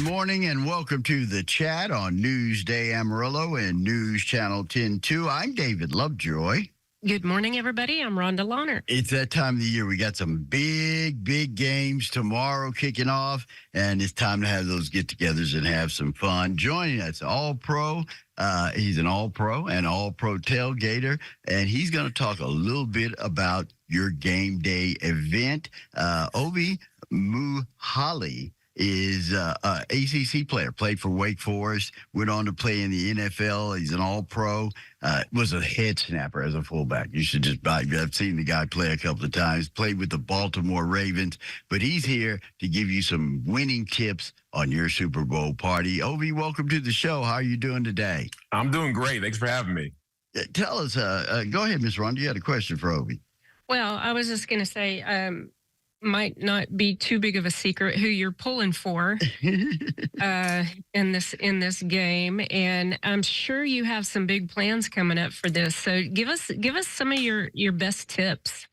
morning and welcome to the chat on Newsday Amarillo and News Channel 10-2. I'm David Lovejoy. Good morning, everybody. I'm Rhonda Lahner. It's that time of the year. We got some big games tomorrow kicking off, and it's time to have those get-togethers and have some fun. Joining us, All-Pro. He's an All-Pro and All-Pro tailgater, and he's going to talk a little bit about your game day event. Ovie Mughelli is an ACC player, played for Wake Forest, went on to play in the NFL. He's an all-pro, was a head snapper as a fullback. You should just buy. I've seen the guy play a couple of times, played with the Baltimore Ravens, but he's here to give you some winning tips on your Super Bowl party. Ovie, welcome to the show. How are you doing today? I'm doing great. Thanks for having me. Tell us, go ahead, Miss Rhonda. You had a question for Ovie. Well, I was just going to say, might not be too big of a secret who you're pulling for in this game, and I'm sure you have some big plans coming up for this. So give us some of your best tips.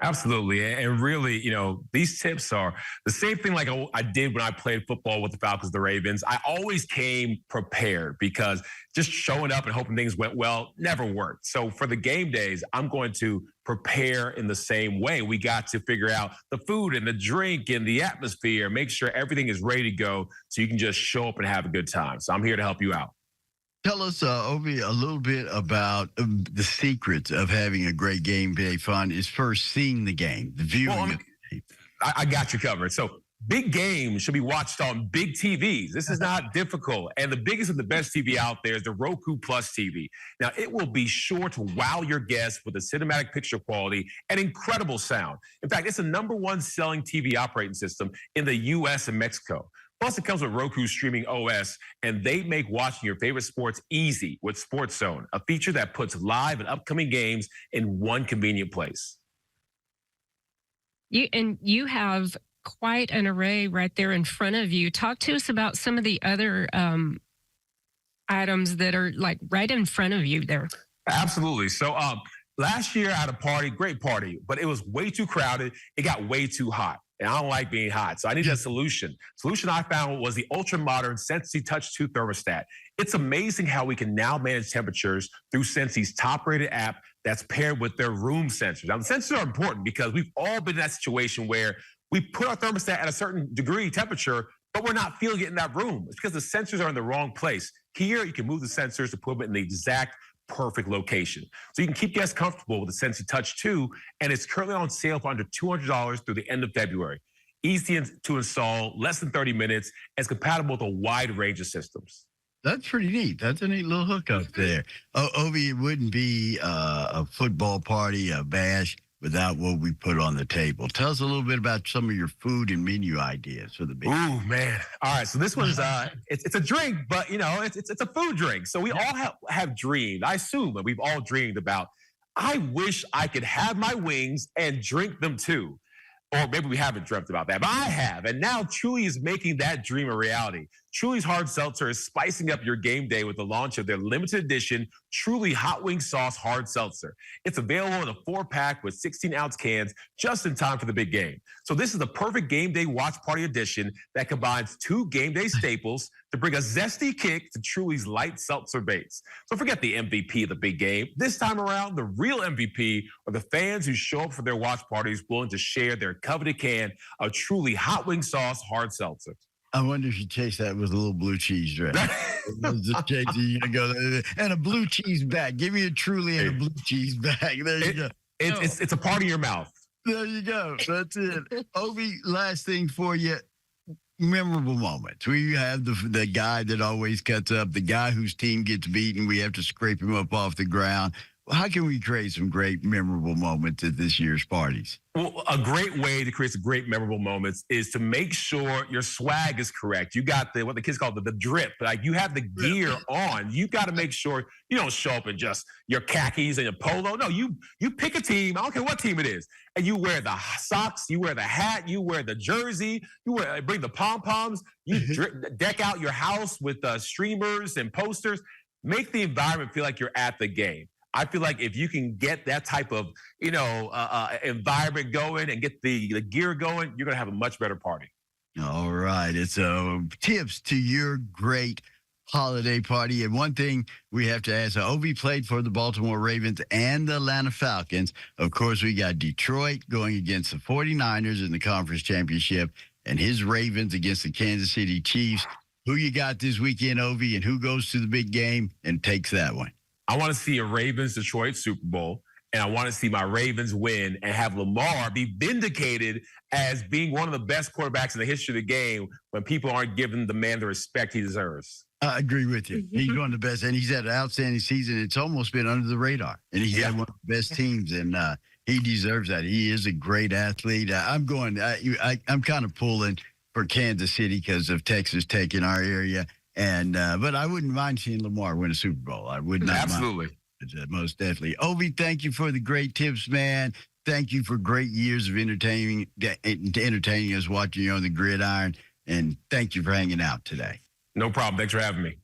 Absolutely. And really, these tips are the same thing like I did when I played football with the Falcons, the Ravens. I always came prepared because just showing up and hoping things went well never worked. So for the game days, I'm going to prepare in the same way. We got to figure out the food and the drink and the atmosphere, make sure everything is ready to go so you can just show up and have a good time. So I'm here to help you out. Tell us, Ovie, a little bit about the secrets of having a great game day fun is first seeing the game, the viewing of the game. I got you covered. So big games should be watched on big TVs. This is not difficult. And the biggest and the best TV out there is the Roku Plus TV. Now, it will be sure to wow your guests with a cinematic picture quality and incredible sound. In fact, it's the #1 selling TV operating system in the U.S. and Mexico. Plus, it comes with Roku streaming OS, and they make watching your favorite sports easy with Sports Zone, a feature that puts live and upcoming games in one convenient place. You have quite an array right there in front of you. Talk to us about some of the other items that are like right in front of you there. Absolutely. So last year I had a party, great party, but it was way too crowded. It got way too hot. And I don't like being hot. So I needed a solution. Solution I found was the ultra-modern Sensi Touch 2 thermostat. It's amazing how we can now manage temperatures through Sensi's top-rated app that's paired with their room sensors. Now, the sensors are important because we've all been in that situation where we put our thermostat at a certain degree temperature, but we're not feeling it in that room. It's because the sensors are in the wrong place. Here, you can move the sensors to put them in the exact perfect location. So you can keep guests comfortable with the Sensi Touch 2, and it's currently on sale for under $200 through the end of February. Easy to install, less than 30 minutes, and it's compatible with a wide range of systems. That's pretty neat. That's a neat little hookup there. Ovie, it wouldn't be a football party, a bash, without what we put on the table. Tell us a little bit about some of your food and menu ideas for the big. Ooh, man. All right. So this one's, it's a drink, but, it's a food drink. So we all have dreamed. I assume that we've all dreamed about, I wish I could have my wings and drink them too. Or maybe we haven't dreamt about that, but I have. And now Truly is making that dream a reality. Truly's Hard Seltzer is spicing up your game day with the launch of their limited edition Truly Hot Wing Sauce Hard Seltzer. It's available in a 4-pack with 16-ounce cans just in time for the big game. So this is the perfect game day watch party edition that combines 2 game day staples to bring a zesty kick to Truly's light seltzer base. So forget the MVP of the big game. This time around, the real MVP are the fans who show up for their watch parties willing to share their coveted can of Truly Hot Wing Sauce Hard Seltzer. I wonder if you chase that with a little blue cheese drink. And a blue cheese bag. Give me a Truly and a blue cheese bag. There you go. It's a part of your mouth. There you go. That's it. Ovie, last thing for you. Memorable moments. We have the guy that always cuts up, the guy whose team gets beaten. We have to scrape him up off the ground. How can we create some great memorable moments at this year's parties? Well, a great way to create some great memorable moments is to make sure your swag is correct. You got what the kids call the drip. Like you have the gear on. You got to make sure you don't show up in just your khakis and your polo. No, you pick a team. I don't care what team it is, and you wear the socks, you wear the hat, you wear the jersey, bring the pom poms. You deck out your house with streamers and posters. Make the environment feel like you're at the game. I feel like if you can get that type of, environment going and get the gear going, you're going to have a much better party. All right. It's tips to your great holiday party. And one thing we have to ask, Ovie played for the Baltimore Ravens and the Atlanta Falcons. Of course, we got Detroit going against the 49ers in the conference championship and his Ravens against the Kansas City Chiefs. Who you got this weekend, Ovie, and who goes to the big game and takes that one? I want to see a Ravens-Detroit Super Bowl, and I want to see my Ravens win and have Lamar be vindicated as being one of the best quarterbacks in the history of the game when people aren't giving the man the respect he deserves. I agree with you. He's one of the best, and he's had an outstanding season. It's almost been under the radar, and he's had one of the best teams, and he deserves that. He is a great athlete. I'm kind of pulling for Kansas City because of Texas Tech in our area, and but I wouldn't mind seeing Lamar win a Super Bowl. I would not. Absolutely. Mind. Most definitely. Ovie, thank you for the great tips, man. Thank you for great years of entertaining us, watching you on the gridiron, and thank you for hanging out today. No problem. Thanks for having me.